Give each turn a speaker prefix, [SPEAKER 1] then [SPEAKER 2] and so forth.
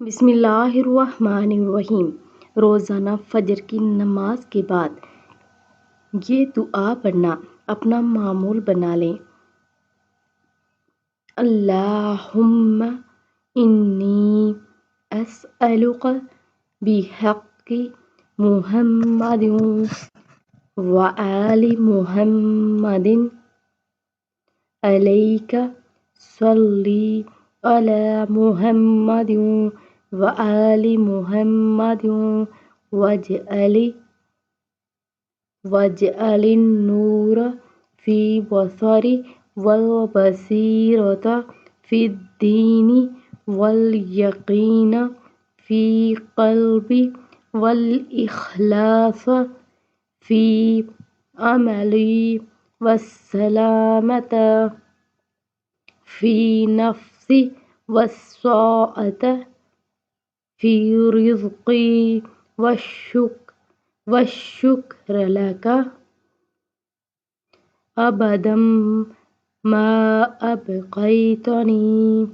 [SPEAKER 1] بسم اللہ الرحمن الرحیم۔ روزانہ فجر کی نماز کے بعد یہ دعا پڑھنا اپنا معمول بنا لیں۔ اللہم انی اسألک بحق محمد وآل محمد علیک صلی علی محمد وآل محمد واجعل النور فی بصری والبصیرۃ فی الدین والیقین فی قلبی والاخلاص فی عملی والسلامۃ فی نفسی والسعادۃ فی رزقی والشکر لک ابدا ما ابقیتنی